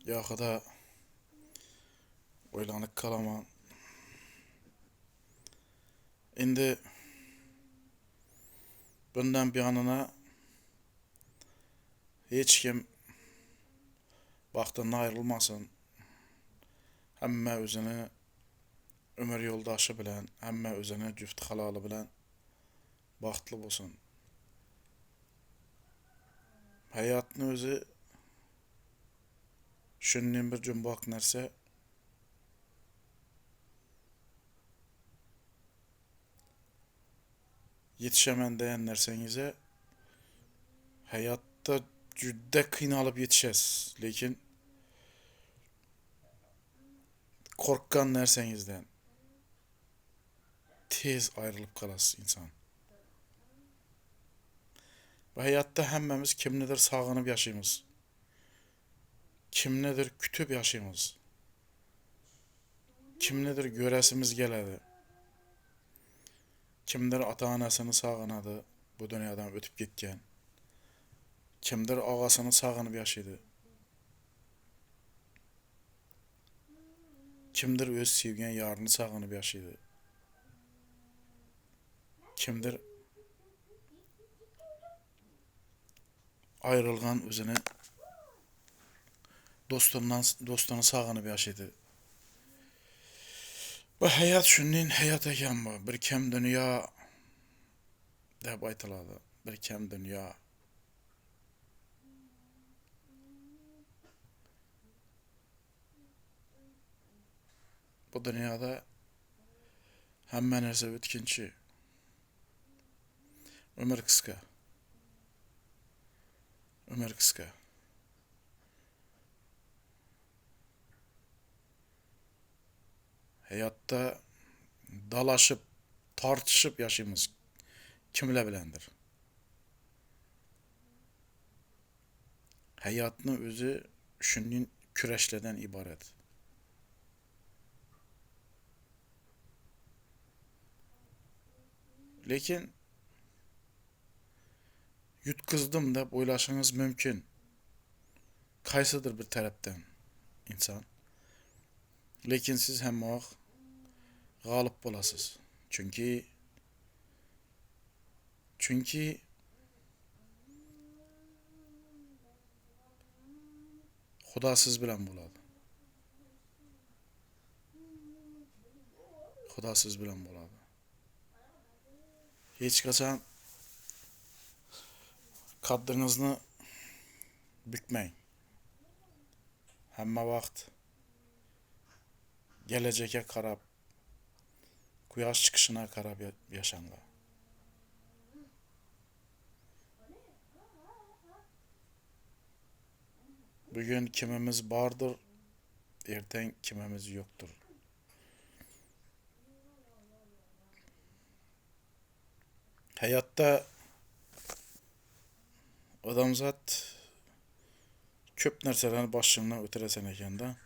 yoxud da oylanyp kalaman. Endi bundan bir hiç kim baxtından ayrılmasın. Hemme özünü ömür yoldaşı bilen, hemme özünü cüft halalı bilen baxtlı bolsun. Hayatın özü şundan bir cümbaq nerse yetişemen deyen nersenize hayatta cüdde kıynalıp yetişesiz. Lekin korkkan nersenizden tez ayrılıp kalasız insan. Bu hayatta hemmemiz kimnedir sağınıp yaşayımız. Kimnedir kütüp yaşayımız. Kimnedir göresimiz geledi. Kimdir ata-anasını sağınadı, bu dünyadan ötüp gitken. Kimdir ağasını sağınıp yaşaydı. Kimdir öz sevgen yarını sağınıp yaşaydı. Kimdir ayrılgan özüne dostunu sağınıp yaşaydı. Bu hayat şunun hayat eken bu. Bir kem dünya dep aytıladı. Bir kem dünya. Bu dünyada hemme nerse ötkinçi. Ömür kıska. Ömür kıska. Hayatta dalaşıp, tartışıp yaşayımız kimle bilendir. Hayatını özü şunun küreşleden ibaret. Lekin yutkızdım dep oylaşınız mümkün. Kaysıdır bir taraftan insan. Lekin siz hemme vaqt galip bolasız. Çünkü Xuda siz bilen boladı. Xuda siz bilen boladı. Hiç kaçan kaddınızını bükmeyin. Hemme vaqt geleceke karab, kuyaş çıkışına karab yaşanla. Bugün kimimiz bardır, erten kimimiz yoktur. Hayatta adamzat köp narsalarni başından ötüresen eken da.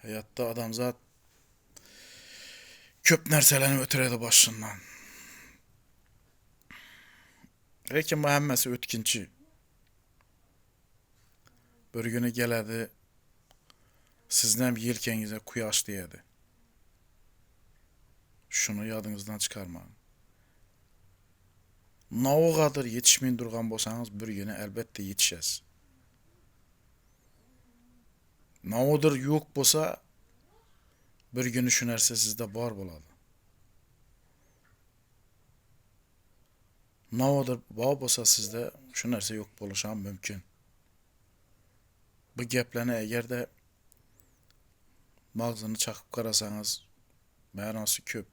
Hayatta adamzat köp narsalarni ötüredi başından. Lekin bu hemmesi ötkinçi. Bir günü geledi, sizden bir yelkenize kuyaş diyedi. Şunu yadınızdan çıkarmayın. Ne o kadar yetişmeyin durgan bolsanız bir günü elbette yetişesiz. Ne odur yok bolsa bir günü şu narsa sizde bar boladı. Ne odur var bolsa sizde şu narsa yok boluşan mümkün. Bu geplerni eğer de mağzını çakıp karasanız ma'nosi köp.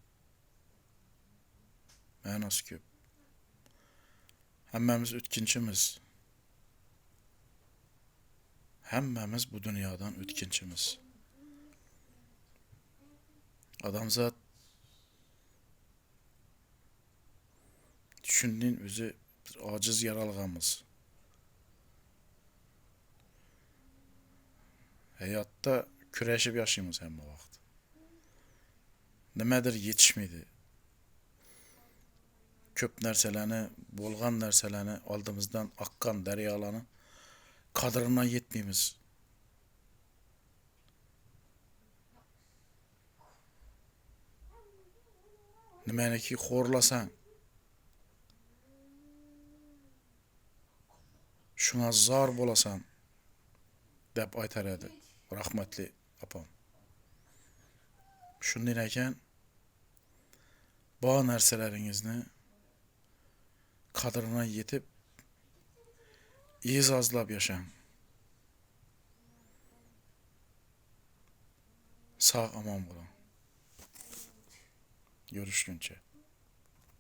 Ma'nosi köp. Hemmemiz ötkinçimiz. Hemmemiz bu dünyadan ötkinçimiz. Adamzat şunun özü aciz yaralığımız. Hayatta küreşip yaşayımız hemme vaqt. Nemedir yetişmedi. köp narsalarni, bo'lgan narsalarni, oldimizdan oqqan daryolarni qadriga yetmaymiz. Nimaniki xo'rlasang, shunga zor bo'lasan deb aytar edi rahmatli opam. Shundan ekan, bu narsalaringizni qadriga yetib, e'zozlab yashang. Sağ omon bo'lin. Görüşguncha.